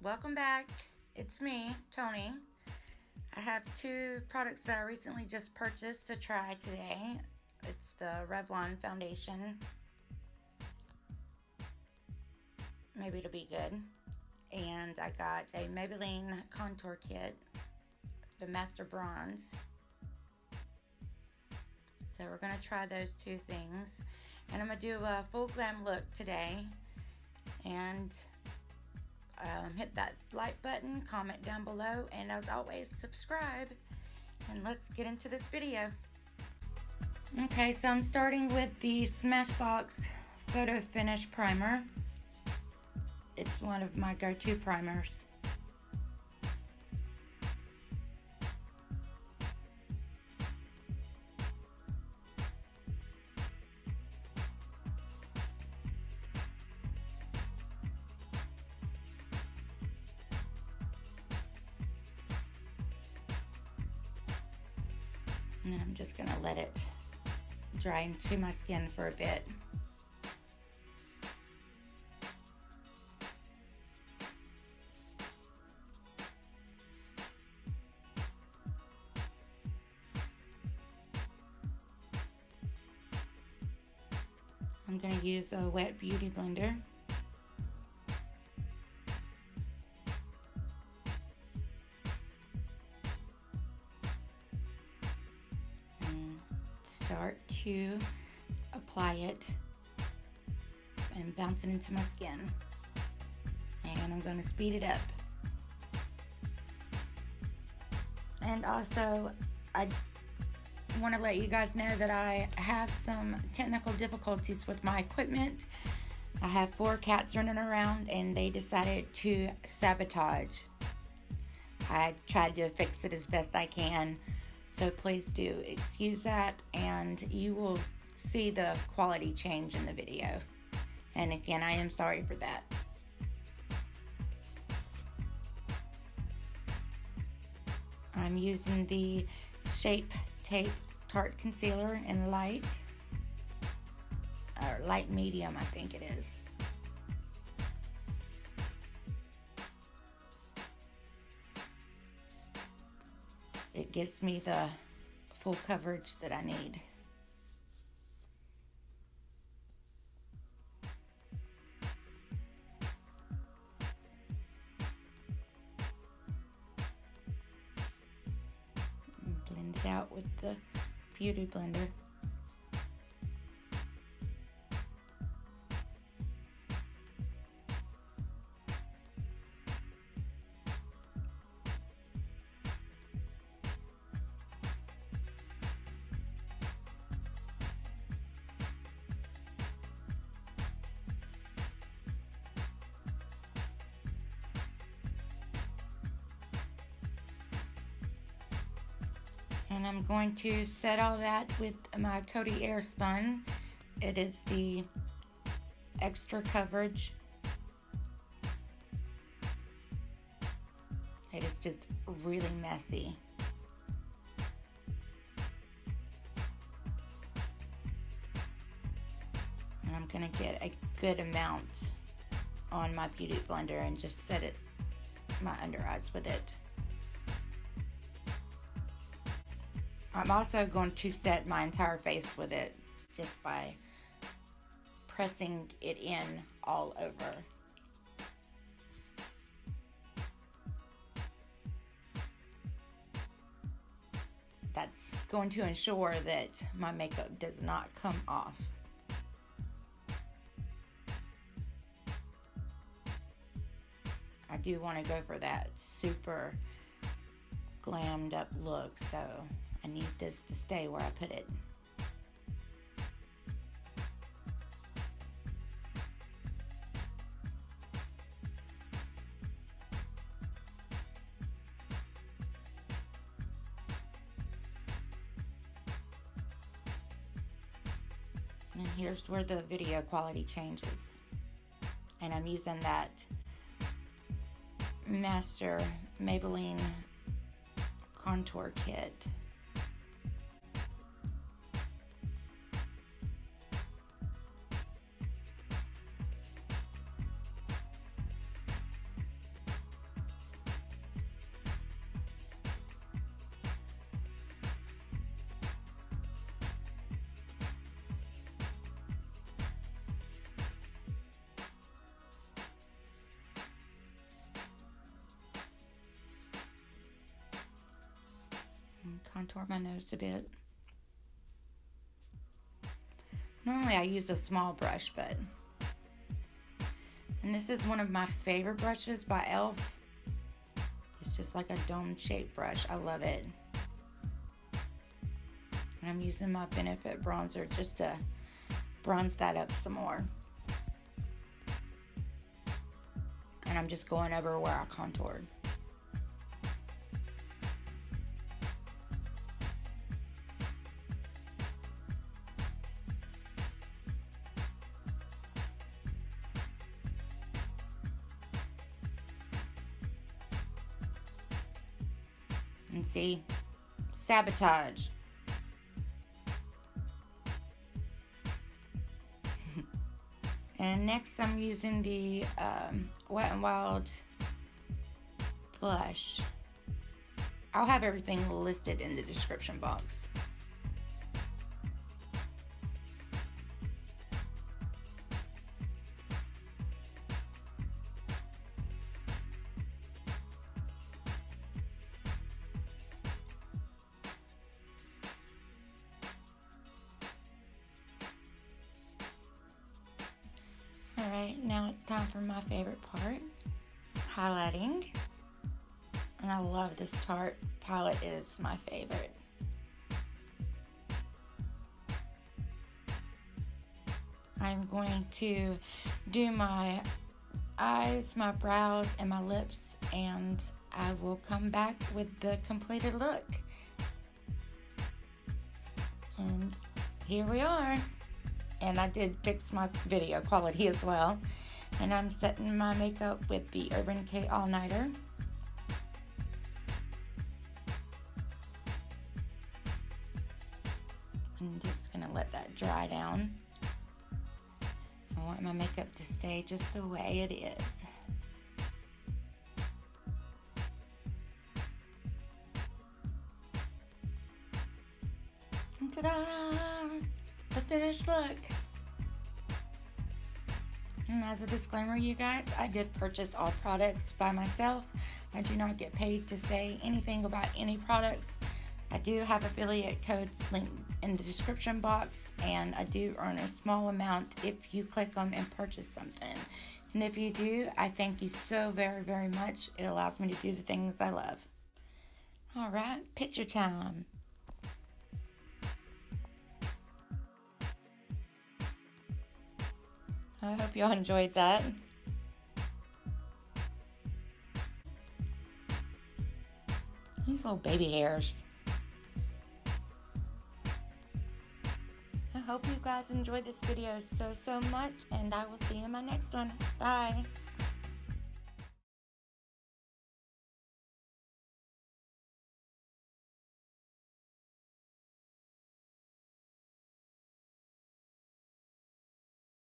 Welcome back. It's me, Tony. I have two products that I recently just purchased to try today. It's the Revlon foundation. Maybe it'll be good. And I got a Maybelline contour kit, the Master Bronze. So we're going to try those two things. And I'm going to do a full glam look today. And hit that like button, comment down below, and as always, subscribe. And let's get into this video. Okay, so I'm starting with the Smashbox Photo Finish Primer. It's one of my go-to primers. And then I'm just going to let it dry into my skin for a bit. I'm going to use a wet beauty blender. Start to apply it and bounce it into my skin, and I'm going to speed it up. And also, I want to let you guys know that I have some technical difficulties with my equipment. I have 4 cats running around and they decided to sabotage. I tried to fix it as best I can. So please do excuse that, and you will see the quality change in the video. And again, I am sorry for that. I'm using the Shape Tape Tarte Concealer in light, or light medium, I think it is. It gives me the full coverage that I need. And blend it out with the beauty blender. And I'm going to set all that with my Coty Airspun. It is the extra coverage. It is just really messy. And I'm going to get a good amount on my beauty blender and just set it my under eyes with it. I'm also going to set my entire face with it just by pressing it in all over. That's going to ensure that my makeup does not come off. I do want to go for that super glammed up look, so I need this to stay where I put it. And here's where the video quality changes. And I'm using that Master Maybelline contour kit. contour my nose a bit. Normally I use a small brush, but... And this is one of my favorite brushes by e.l.f. It's just like a dome-shaped brush. I love it. And I'm using my Benefit bronzer just to bronze that up some more. And I'm just going over where I contoured. And see, sabotage. And next I'm using the Wet n Wild blush. I'll have everything listed in the description box. Alright, now it's time for my favorite part, highlighting. And I love this Tarte palette, it is my favorite. I'm going to do my eyes, my brows, and my lips, and I will come back with the completed look. And here we are. And I did fix my video quality as well. And I'm setting my makeup with the Urban Decay All Nighter. I'm just gonna let that dry down. I want my makeup to stay just the way it is. And ta-da! The finished look. And as a disclaimer, you guys, I did purchase all products by myself. I do not get paid to say anything about any products. I do have affiliate codes linked in the description box, and I do earn a small amount if you click them and purchase something. And if you do, I thank you so very, very much. It allows me to do the things I love. Alright, picture time. I hope y'all enjoyed that. These little baby hairs. I hope you guys enjoyed this video so much, and I will see you in my next one. Bye.